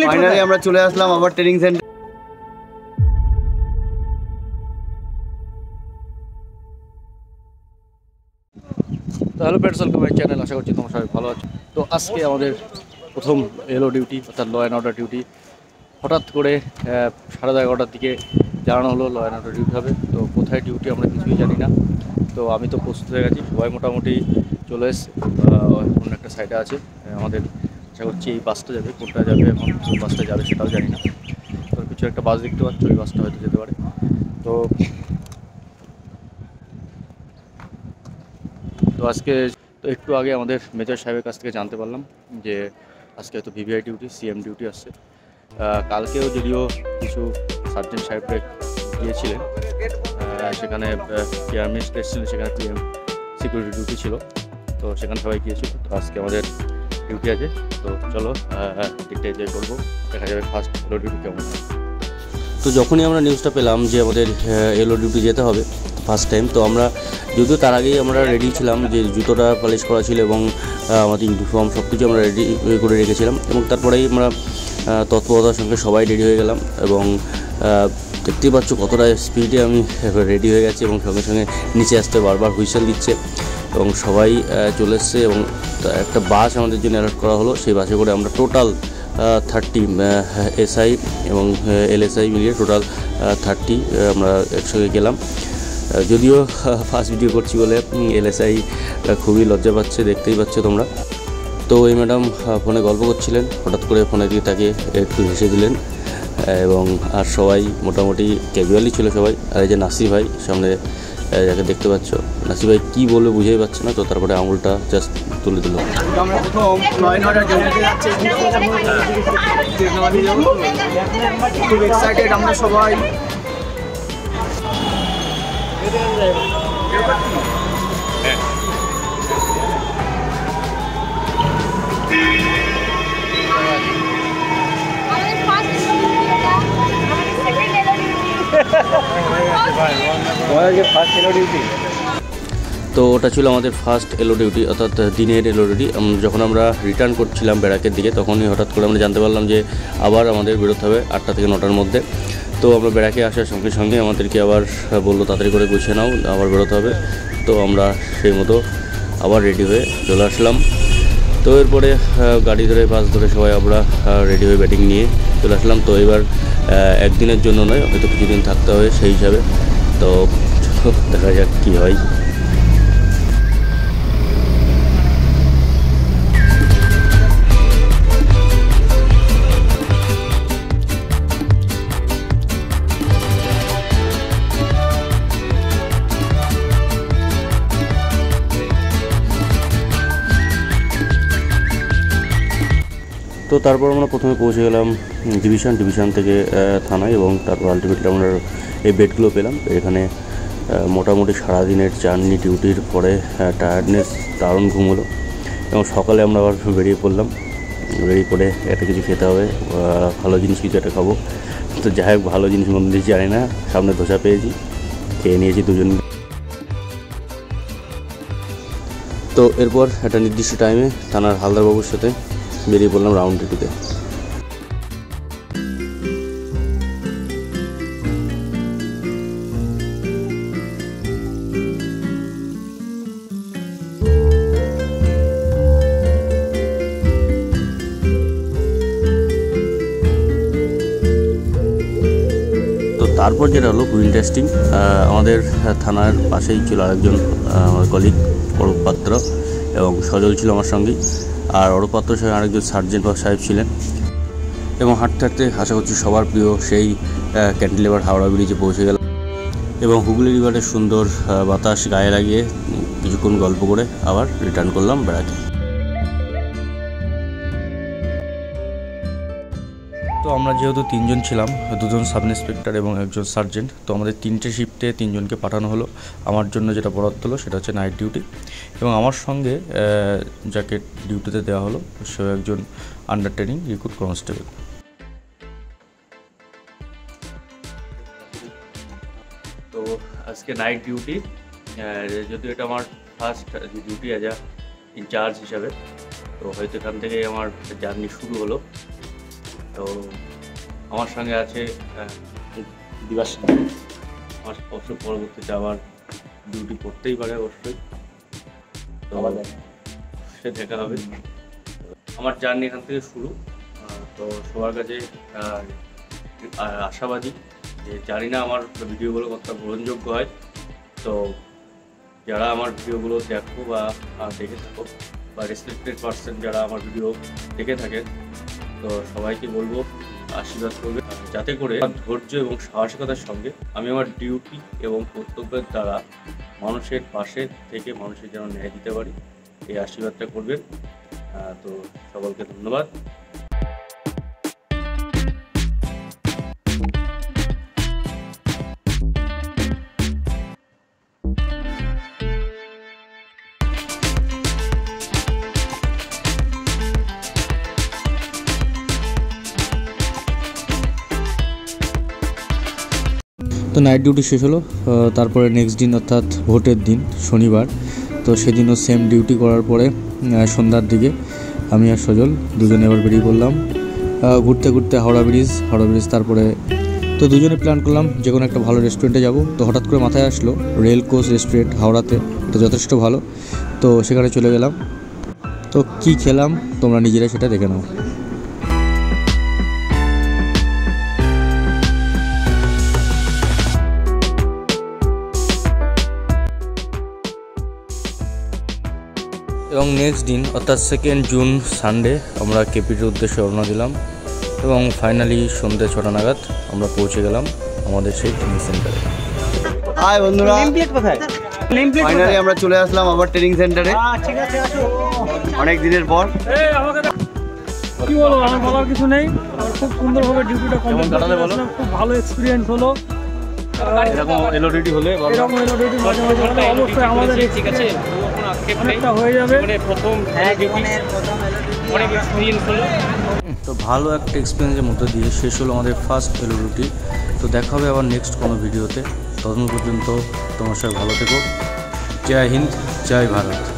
Finally আমরা চলে আসলাম আবার ট্রেনিং সেন্টার। তো hello friends, welcome my channel. আশা করছি তোমরা সবাই ভালো আছো। তো আজকে আমাদের প্রথম এলও ডিউটি, অর্থাৎ ল অ্যান্ড অর্ডার ডিউটি। হঠাৎ করে 11:30টার দিকে জানানো হলো ল অ্যান্ড অর্ডার ডিউটি হবে। তো কোথায় ডিউটি আমরা কিছুই জানি না। তো আমি তো প্রস্তুত হয়ে গেছি, সবাই মোটামুটি চলে এসছে। অন্য একটা সাইডে আছে আমাদের। আশা করছি এই বাসটা যাবে, কোনটা যাবে এখন, কোন বাসটা যাবে সেটাও জানি না। তো কিছু একটা বাস দেখতে পাচ্ছ, ওই বাসটা হয়তো যেতে পারে। তো আজকে একটু আগে আমাদের মেজর সাহেবের কাছ থেকে জানতে পারলাম যে আজকে হয়তো ভিভিআই ডিউটি, সিএম ডিউটি আসছে। কালকেও যদিও কিছু সার্জেন্ট সাহেবরা গিয়েছিলেন, সেখানে পিএমএস এসেছিলেন, সেখানে পিএম সিকিউরিটি ডিউটি ছিল, তো সেখানে সবাই গিয়েছিল। তো আজকে আমাদের ডিউটি আছে। তো চলো দিকটা এনজয় করবো, দেখা যাবে ফার্স্ট এলও ডিউটি কেমন। তো যখনই আমরা নিউজটা পেলাম যে আমাদের এলও ডিউটি যেতে হবে ফার্স্ট টাইম, তো আমরা যদিও তার আগেই আমরা রেডি ছিলাম, যে জুতোটা পালিশ করা ছিল এবং আমাদের ইউনিফর্ম সব কিছু আমরা রেডি করে রেখেছিলাম। এবং তারপরেই আমরা তৎপরতার সঙ্গে সবাই রেডি হয়ে গেলাম। এবং দেখতেই পাচ্ছ কতটা স্পিডে আমি রেডি হয়ে গেছি, এবং সঙ্গে সঙ্গে নিচে আসতে বারবার হুইসেল দিচ্ছে এবং সবাই চলে এসছে। এবং একটা বাস আমাদের জন্য অ্যালার্ট করা হলো, সেই বাসে করে আমরা টোটাল 30 এসআই এবং এলএসআই মিলিয়ে টোটাল 30 আমরা একসঙ্গে গেলাম। যদিও ফার্স্ট ভিডিও করছি বলে এলএসআই খুবই লজ্জা পাচ্ছে, দেখতেই পাচ্ছ তোমরা। তো এই ম্যাডাম ফোনে গল্প করছিলেন, হঠাৎ করে ফোনের দিকে তাকে একটু হেসে দিলেন। এবং আর সবাই মোটামুটি ক্যাজুয়ালি ছিল সবাই। আর এই যে নাসির ভাই সামনে যাকে দেখতে পাচ্ছ, নাসির ভাই কী বলবে বুঝেই পাচ্ছে না, তো তারপরে আঙুলটা জাস্ট তুলে দিল। আমরা প্রথম নয় নটার ডিউটিতে যাচ্ছি, খুব এক্সাইটেড আমরা সবাই। তো ওটা ছিল আমাদের ফার্স্ট এলও ডিউটি, অর্থাৎ দিনের এলও ডিউটি। যখন আমরা রিটার্ন করছিলাম ব্যারাকের দিকে, তখনই হঠাৎ করে আমরা জানতে পারলাম যে আবার আমাদের বেরোতে হবে 8টা থেকে 9টার মধ্যে। তো আমরা ব্যারাকে আসার সঙ্গে সঙ্গে আমাদেরকে আবার বললো তাড়াতাড়ি করে গুছিয়ে নাও, আবার বেরোতে হবে। তো আমরা সেই মতো আবার রেডি হয়ে চলে আসলাম। তো এরপরে গাড়ি ধরে বাস ধরে সবাই আমরা রেডি হয়ে ব্যাটিং নিয়ে চলে আসলাম। তো এবার একদিনের জন্য নয়, হয়তো কিছুদিন থাকতে হবে সেই হিসাবে। তো দেখা যাক কী হয়। তো তারপর আমরা প্রথমে পৌঁছে গেলাম ডিভিশন থেকে থানায়, এবং তারপর আলটিমেটলি আমরা এই বেডগুলো পেলাম। এখানে মোটামুটি সারাদিনের জার্নি ডিউটির পরে টায়ার্ডনেস, দারুণ ঘুম হলো। এবং সকালে আমরা আবার বেরিয়ে পড়লাম, বেরিয়ে পড়ে একটা কিছু খেতে হবে, ভালো জিনিস কিছু একটা খাবো। তো যাই হোক, ভালো জিনিস মন্দ জিনিস জানি না, সামনে ধোসা পেয়েছি, খেয়ে নিয়েছি দুজন। তো এরপর একটা নির্দিষ্ট টাইমে থানার হালদারবাবুর সাথে বেরিয়ে পড়লাম রাউন্ড ডিউটিতে। তারপর যেটা হলো খুব ইন্টারেস্টিং, আমাদের থানার পাশেই ছিল আরেকজন আমার কলিগ অরূপ পাত্র, এবং সজল ছিল আমার সঙ্গেই। আর অরূপ পাত্র সঙ্গে আরেকজন সার্জেন্ট সাহেব ছিলেন। এবং হাঁটতে হাঁটতে আশা করছি সবার প্রিয় সেই ক্যান্টিলিভার হাওড়া ব্রিজে পৌঁছে গেলাম। এবং হুগলি রিভারের সুন্দর বাতাস গায়ে লাগিয়ে কিছুক্ষণ গল্প করে আবার রিটার্ন করলাম ব্যারাকে। তো আমরা যেহেতু 3 জন ছিলাম, 2 জন সাব ইন্সপেক্টর এবং একজন সার্জেন্ট, তো আমাদের 3টে শিফটে 3 জনকে পাঠানো হলো। আমার জন্য যেটা বরাদ্দ হলো সেটা হচ্ছে নাইট ডিউটি। এবং আমার সঙ্গে যাকে ডিউটিতে দেওয়া হলো সে একজন আন্ডার ট্রেনিং রিক্রুট কনস্টেবল। তো আজকে নাইট ডিউটি, যদিও এটা আমার first duty as a incharge হিসাবে, তো হয়তো এখান থেকেই আমার জার্নি শুরু হলো। তো আমার সঙ্গে আছে দিবাস, আমার অবশ্য পরবর্তীতে আবার ডিউটি করতেই পারে অবশ্যই, তো সে দেখা হবে। আমার জার্নি এখান থেকে শুরু। তো সবার কাছে আশাবাদী যে জানি না আমার ভিডিওগুলো কতটা গ্রহণযোগ্য হয়। তো যারা আমার ভিডিওগুলো দেখো বা দেখে থাকো বা রেসপেক্টেড পার্সন যারা আমার ভিডিও দেখে থাকে, তো সবাইকে বলবো আশীর্বাদ করবে যাতে করে ধৈর্য এবং সাহসিকতার সঙ্গে আমি আমার ডিউটি এবং কর্তব্যের দ্বারা মানুষের পাশে থেকে মানুষের যেন ন্যায় দিতে পারি, এই আশীর্বাদটা করবেন। তো সকলকে ধন্যবাদ। তো নাইট ডিউটি শেষ হলো, তারপরে নেক্সট দিন অর্থাৎ ভোটের দিন শনিবার, তো সেদিনও সেম ডিউটি করার পরে সন্ধ্যার দিকে আমি আর সজল দুজনে এবার বেরিয়ে পড়লাম ঘুরতে ঘুরতে হাওড়া ব্রিজ। তারপরে তো দুজনে প্ল্যান করলাম যে কোনো একটা ভালো রেস্টুরেন্টে যাব। তো হঠাৎ করে মাথায় আসলো রেল কোচ রেস্টুরেন্ট হাওড়াতে, এটা যথেষ্ট ভালো, তো সেখানে চলে গেলাম। তো কি খেলাম তোমরা নিজেরাই সেটা দেখে নাও। এবং নেক্সট দিন অর্থাৎ 2 জুন সানডে আমরা কেপির উদ্দেশ্যে রওনা দিলাম এবং ফাইনালি সন্ধ্যে 6টা নাগাদ আমরা পৌঁছে গেলাম আমাদের সেই ট্রেনিং সেন্টারে। হাই বন্ধুরা, ফাইনালি আমরা চলে আসলাম আবার ট্রেনিং সেন্টারে অনেক দিনের পর। কি বলবো, আমার বলার কিছু নেই। খুব সুন্দরভাবে ডিউটিটা কমপ্লিট করলাম, খুব ভালো এক্সপিরিয়েন্স হলো। এরকম এলওডিটি হলে অবশ্যই আমাদের ঠিক আছে অনেকটা হয়ে যাবে। তো ভালো একটা এক্সপিরিয়েন্সের মধ্যে দিয়ে শেষ হলো আমাদের ফার্স্ট এলওডিটি। তো দেখা হবে আবার নেক্সট কোনো ভিডিওতে। ততক্ষণ পর্যন্ত তোমার সবাই ভালো থেকো। জয় হিন্দ, জয় ভারত।